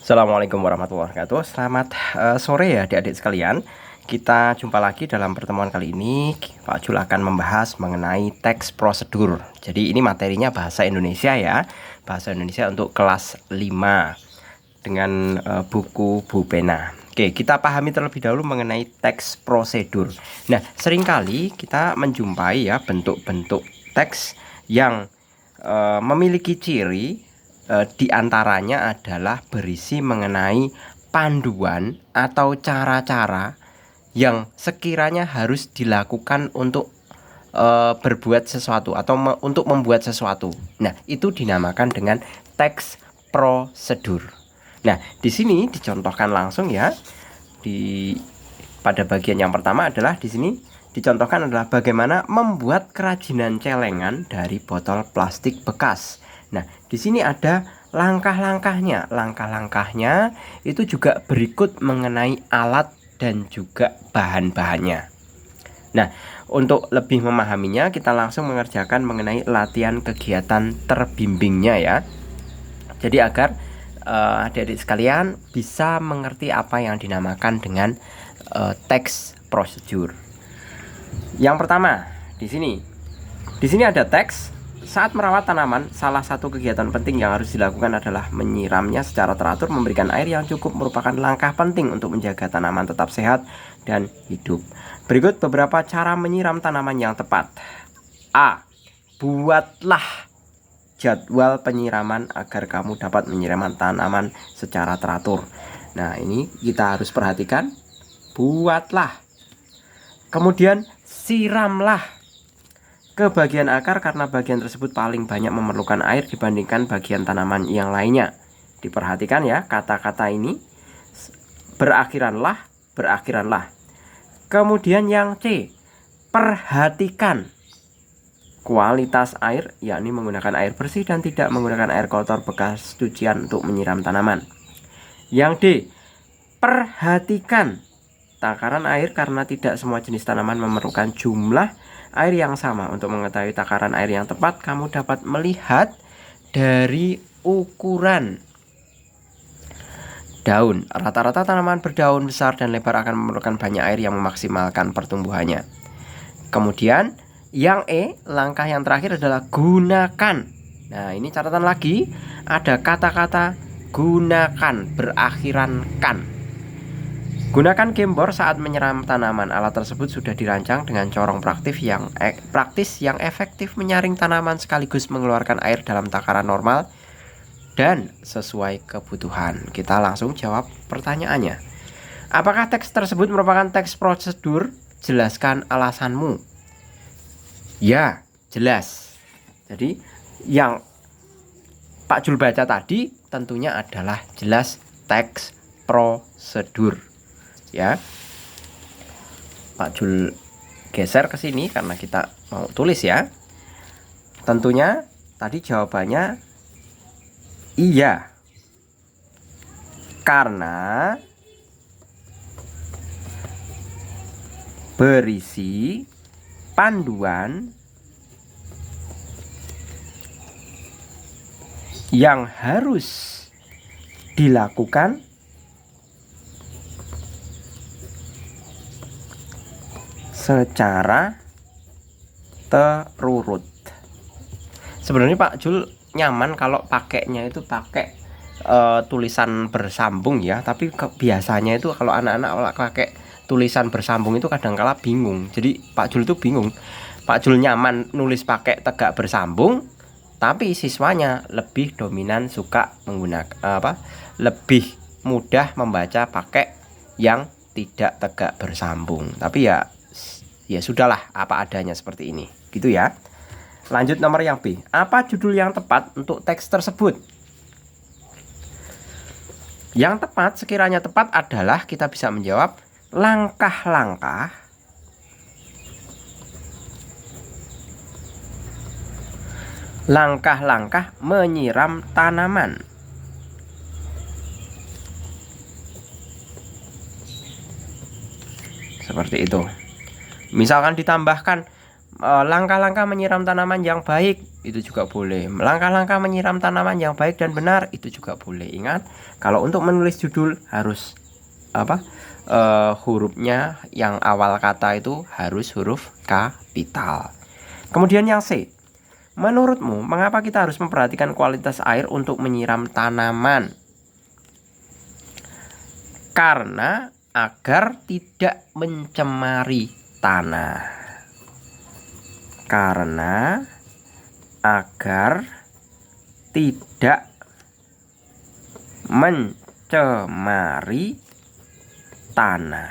Assalamualaikum warahmatullahi wabarakatuh. Selamat sore ya adik-adik sekalian. Kita jumpa lagi dalam pertemuan kali ini. Pak Jul akan membahas mengenai teks prosedur. Jadi ini materinya bahasa Indonesia ya. Bahasa Indonesia untuk kelas 5 dengan buku Bupena. Oke, kita pahami terlebih dahulu mengenai teks prosedur. Nah, seringkali kita menjumpai ya bentuk-bentuk teks yang memiliki ciri di antaranya adalah berisi mengenai panduan atau cara-cara yang sekiranya harus dilakukan untuk berbuat sesuatu atau untuk membuat sesuatu. Nah, itu dinamakan dengan teks prosedur. Nah, di sini dicontohkan langsung ya. Pada bagian yang pertama adalah di sini dicontohkan adalah bagaimana membuat kerajinan celengan dari botol plastik bekas. Nah, di sini ada langkah-langkahnya. Langkah-langkahnya itu juga berikut mengenai alat dan juga bahan-bahannya. Nah, untuk lebih memahaminya, kita langsung mengerjakan mengenai latihan kegiatan terbimbingnya ya. Jadi agar adik-adik sekalian bisa mengerti apa yang dinamakan dengan teks prosedur. Yang pertama, di sini ada teks. Saat merawat tanaman, salah satu kegiatan penting yang harus dilakukan adalah menyiramnya secara teratur. Memberikan air yang cukup merupakan langkah penting untuk menjaga tanaman tetap sehat dan hidup. Berikut beberapa cara menyiram tanaman yang tepat. A. Buatlah jadwal penyiraman agar kamu dapat menyiram tanaman secara teratur. Nah, ini kita harus perhatikan. Buatlah. Kemudian siramlah ke bagian akar karena bagian tersebut paling banyak memerlukan air dibandingkan bagian tanaman yang lainnya. Diperhatikan ya, kata-kata ini berakhiranlah. Kemudian yang C, perhatikan kualitas air, yakni menggunakan air bersih dan tidak menggunakan air kotor bekas cucian untuk menyiram tanaman. Yang D, perhatikan takaran air karena tidak semua jenis tanaman memerlukan jumlah air yang sama. Untuk mengetahui takaran air yang tepat, kamu dapat melihat dari ukuran daun. Rata-rata tanaman berdaun besar dan lebar akan memerlukan banyak air yang memaksimalkan pertumbuhannya. Kemudian yang E, langkah yang terakhir adalah gunakan. Nah, ini catatan lagi, ada kata-kata gunakan, berakhiran kan. Gunakan gembor saat menyiram tanaman. Alat tersebut sudah dirancang dengan corong praktis yang efektif menyaring tanaman sekaligus mengeluarkan air dalam takaran normal dan sesuai kebutuhan. Kita langsung jawab pertanyaannya. Apakah teks tersebut merupakan teks prosedur? Jelaskan alasanmu. Ya, jelas. Jadi yang Pak Jul baca tadi tentunya adalah jelas teks prosedur. Ya, Pak Jul geser ke sini karena kita mau tulis ya. Tentunya tadi jawabannya iya, karena berisi panduan yang harus dilakukan secara terurut. Sebenarnya Pak Jul nyaman kalau pakainya itu pakai tulisan bersambung ya, tapi biasanya itu kalau anak-anak pakai tulisan bersambung itu kadang-kala bingung. Jadi Pak Jul itu bingung. Pak Jul nyaman nulis pakai tegak bersambung, tapi siswanya lebih dominan suka menggunakan lebih mudah membaca pakai yang tidak tegak bersambung. Tapi ya sudahlah, apa adanya seperti ini, gitu ya. Lanjut nomor yang B. Apa judul yang tepat untuk teks tersebut? Yang tepat, sekiranya tepat adalah kita bisa menjawab langkah-langkah menyiram tanaman. Seperti itu. Misalkan ditambahkan langkah-langkah menyiram tanaman yang baik itu juga boleh. Langkah-langkah menyiram tanaman yang baik dan benar itu juga boleh. Ingat, kalau untuk menulis judul harus hurufnya yang awal kata itu harus huruf kapital. Kemudian yang C, menurutmu mengapa kita harus memperhatikan kualitas air untuk menyiram tanaman? Karena agar tidak mencemari tanah. Karena agar tidak mencemari tanah.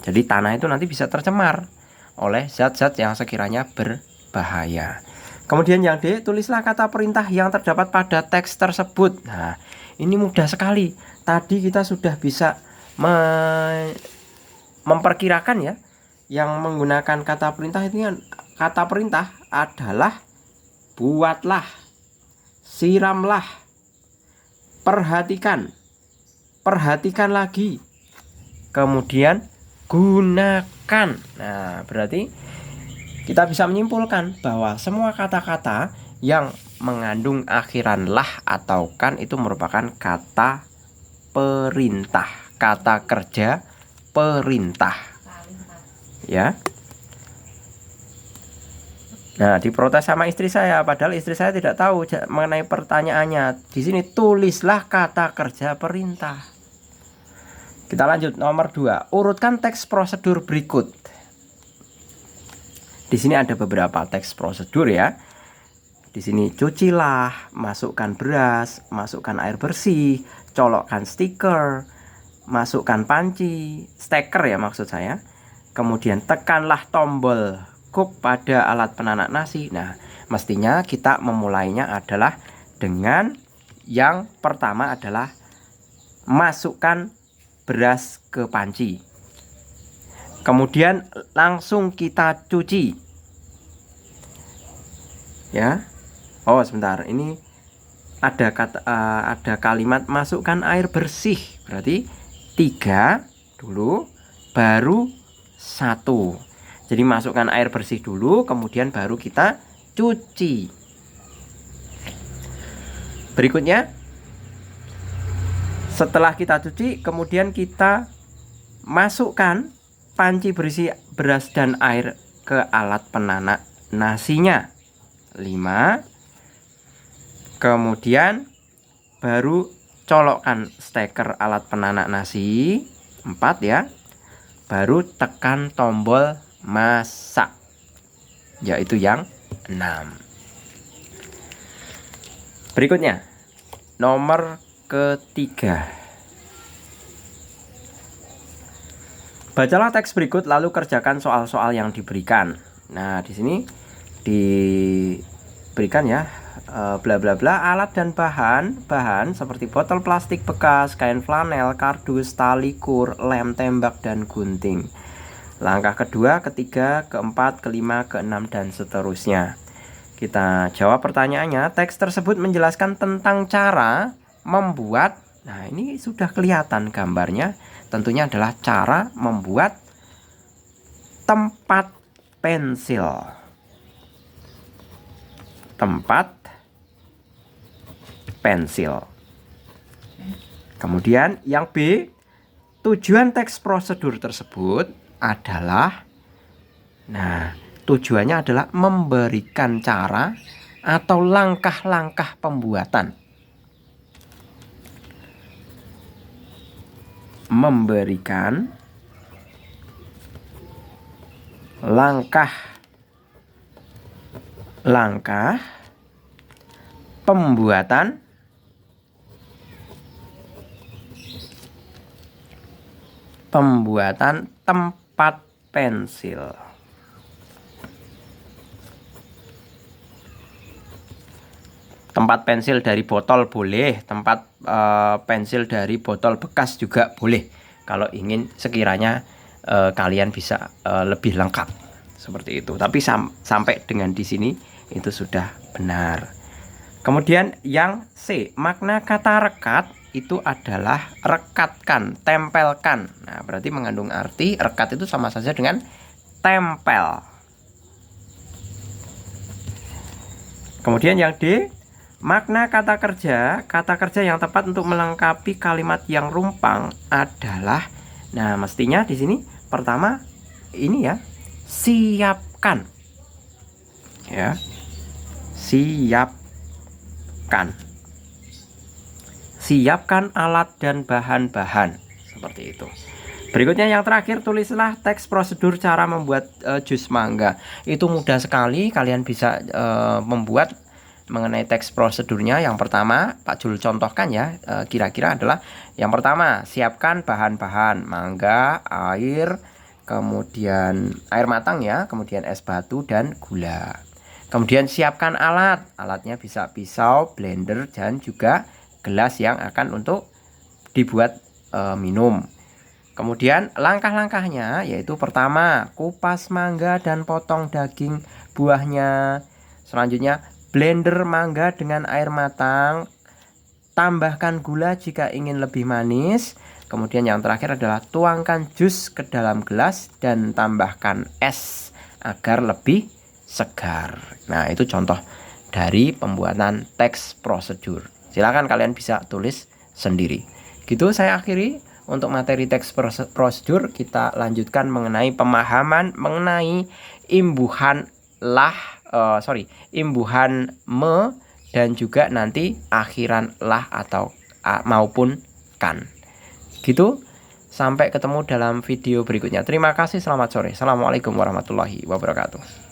Jadi tanah itu nanti bisa tercemar oleh zat-zat yang sekiranya berbahaya. Kemudian yang D, tulislah kata perintah yang terdapat pada teks tersebut. Nah, ini mudah sekali. Tadi kita sudah bisa memperkirakan ya, yang menggunakan kata perintah itu kan, kata perintah adalah buatlah, siramlah, perhatikan, perhatikan lagi, kemudian gunakan. Nah, berarti kita bisa menyimpulkan bahwa semua kata-kata yang mengandung akhiran lah atau kan itu merupakan kata perintah, kata kerja perintah. Ya. Nah, diprotes sama istri saya, padahal istri saya tidak tahu mengenai pertanyaannya. Di sini tulislah kata kerja perintah. Kita lanjut nomor 2. Urutkan teks prosedur berikut. Di sini ada beberapa teks prosedur ya. Di sini cucilah, masukkan beras, masukkan air bersih, colokkan stiker, masukkan panci, steker ya maksud saya. Kemudian tekanlah tombol cook pada alat penanak nasi. Nah, mestinya kita memulainya adalah dengan yang pertama adalah masukkan beras ke panci. Kemudian langsung kita cuci. Ya. Oh, sebentar. Ini ada kalimat masukkan air bersih. Berarti 3 dulu baru 1. Jadi masukkan air bersih dulu, kemudian baru kita cuci. Berikutnya, setelah kita cuci, kemudian kita masukkan panci berisi beras dan air ke alat penanak nasinya. 5. Kemudian baru colokkan steker alat penanak nasi. 4 ya. Baru tekan tombol masak, yaitu yang 6. Berikutnya nomor ketiga. Bacalah teks berikut lalu kerjakan soal-soal yang diberikan. Nah, di sini diberikan ya bla bla bla alat dan bahan seperti botol plastik bekas, kain flanel, kardus, tali kur, lem tembak dan gunting. Langkah kedua, ketiga, keempat, kelima, keenam dan seterusnya. Kita jawab pertanyaannya. Teks tersebut menjelaskan tentang cara membuat. Nah, ini sudah kelihatan gambarnya. Tentunya adalah cara membuat tempat pensil. Tempat pensil. Kemudian yang B, tujuan teks prosedur tersebut adalah, nah, tujuannya adalah memberikan cara atau langkah-langkah pembuatan. Memberikan langkah-langkah pembuatan tempat pensil. Tempat pensil dari botol boleh, tempat pensil dari botol bekas juga boleh. Kalau ingin sekiranya kalian bisa lebih lengkap seperti itu. Tapi sampai dengan di sini itu sudah benar. Kemudian yang C, makna kata rekat itu adalah rekatkan, tempelkan. Nah, berarti mengandung arti rekat itu sama saja dengan tempel. Kemudian yang D, makna kata kerja. Kata kerja yang tepat untuk melengkapi kalimat yang rumpang adalah, nah mestinya di sini pertama ini ya, siapkan. Ya. Siapkan. Siapkan alat dan bahan-bahan. Seperti itu. Berikutnya yang terakhir, tulislah teks prosedur cara membuat jus mangga. Itu mudah sekali, kalian bisa membuat mengenai teks prosedurnya. Yang pertama, Pak Jul contohkan ya, kira-kira adalah yang pertama, siapkan bahan-bahan mangga, air, kemudian air matang ya, kemudian es batu dan gula. Kemudian siapkan alat, alatnya bisa pisau, blender, dan juga gelas yang akan untuk dibuat minum. Kemudian langkah-langkahnya yaitu pertama, kupas mangga dan potong daging buahnya. Selanjutnya, blender mangga dengan air matang. Tambahkan gula jika ingin lebih manis. Kemudian yang terakhir adalah tuangkan jus ke dalam gelas dan tambahkan es agar lebih segar. Nah, itu contoh dari pembuatan teks prosedur. Silakan kalian bisa tulis sendiri. Gitu saya akhiri. Untuk materi teks prosedur, kita lanjutkan mengenai pemahaman mengenai imbuhan imbuhan me dan juga nanti akhiran lah atau maupun kan. Gitu. Sampai ketemu dalam video berikutnya. Terima kasih, selamat sore. Assalamualaikum warahmatullahi wabarakatuh.